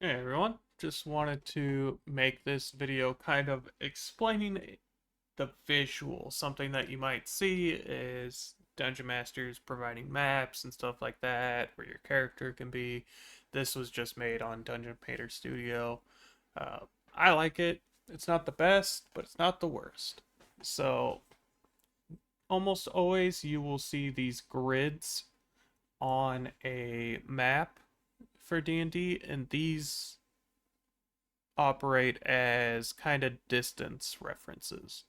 Hey everyone, just wanted to make this video kind of explaining the visual. Something that you might see is Dungeon Masters providing maps and stuff like that, where your character can be. This was just made on Dungeon Painter Studio. Uh, I like it. It's not the best, but it's not the worst. So, almost always you will see these grids on a map for D&D, and these operate as kind of distance references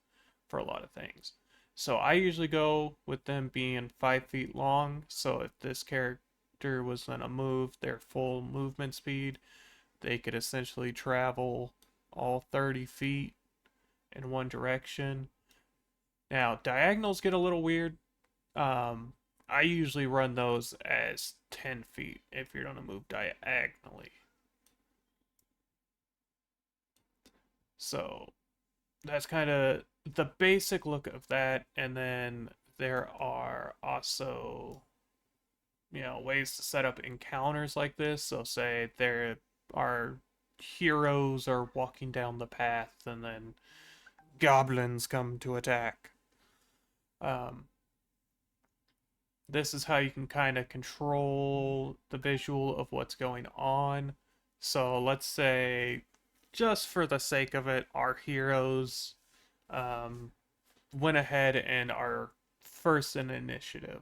for a lot of things. So I usually go with them being 5 feet long. So if this character was going to move their full movement speed, they could essentially travel all 30 feet in one direction. Now, diagonals get a little weird. Um, I usually run those as 10 feet if you're going to move diagonally. So that's kind of the basic look of that. And then there are also, ways to set up encounters like this. So say there are heroes are walking down the path and then goblins come to attack. Um, this is how you can kind of control the visual of what's going on. So let's say, just for the sake of it, our heroes um, went ahead and are first in initiative.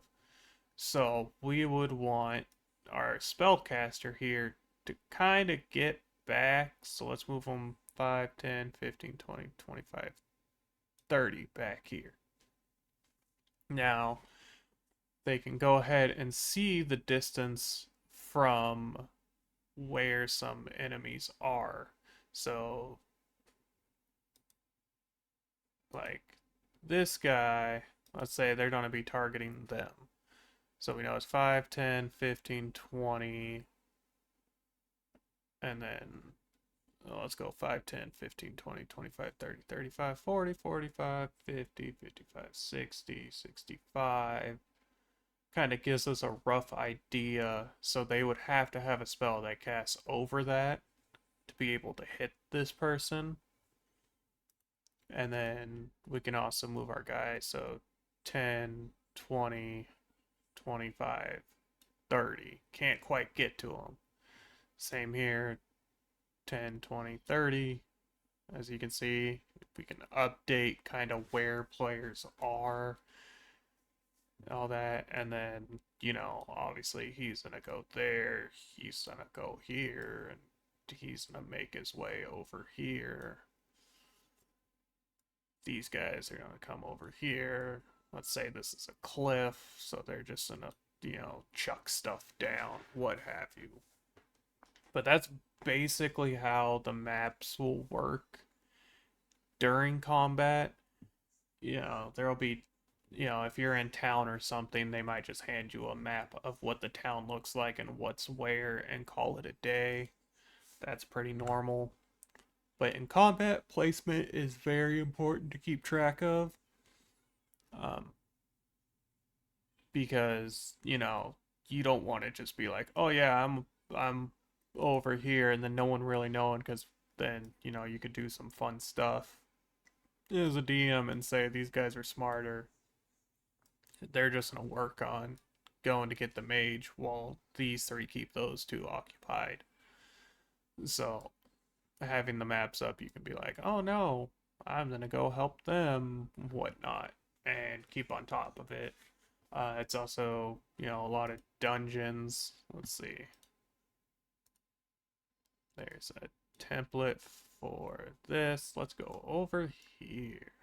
So we would want our spellcaster here to kind of get back. So let's move them 5, 10, 15, 20, 25, 30 back here. Now they can go ahead and see the distance from where some enemies are. So, like this guy, let's say they're going to be targeting them. So we know it's 5, 10, 15, 20, and then let's go 5, 10, 15, 20, 25, 30, 35, 40, 45, 50, 55, 60, 65. Kind of gives us a rough idea. So they would have to have a spell that casts over that to be able to hit this person. And then we can also move our guys. So 10, 20, 25, 30. Can't quite get to them. Same here, 10, 20, 30. As you can see, we can update kind of where players are, all that. And then, obviously he's going to go there, he's going to go here, and he's going to make his way over here. These guys are going to come over here. Let's say this is a cliff, so they're just going to, chuck stuff down, what have you. But that's basically how the maps will work during combat. There'll be, if you're in town or something, they might just hand you a map of what the town looks like and what's where and call it a day. That's pretty normal. But in combat, placement is very important to keep track of. Um, because, you don't want to just be like, oh yeah, I'm over here and then no one really knowing, because then, you could do some fun stuff as a DM and say these guys are smarter. They're just gonna work on going to get the mage while these three keep those two occupied. So having the maps up, you can be like, oh no, I'm gonna go help them, whatnot, and keep on top of it. It's also, a lot of dungeons. Let's see. There's a template for this. Let's go over here.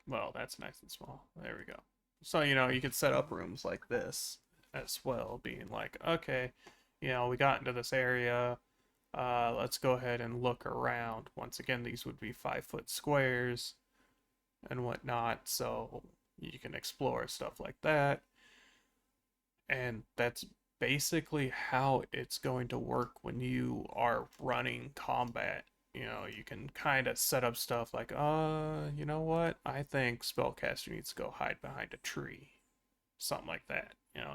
Well, that's nice and small. There we go. So, you could set up rooms like this as well, being like, okay, we got into this area. Let's go ahead and look around. Once again, these would be 5 foot squares and whatnot, so you can explore stuff like that. And that's basically how it's going to work when you are running combat. You can kind of set up stuff like, you know what? I think Spellcaster needs to go hide behind a tree. Something like that.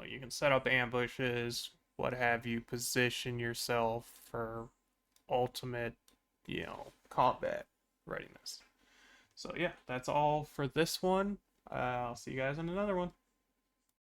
You can set up ambushes, what have you, position yourself for ultimate, combat readiness. So yeah, that's all for this one. I'll see you guys in another one.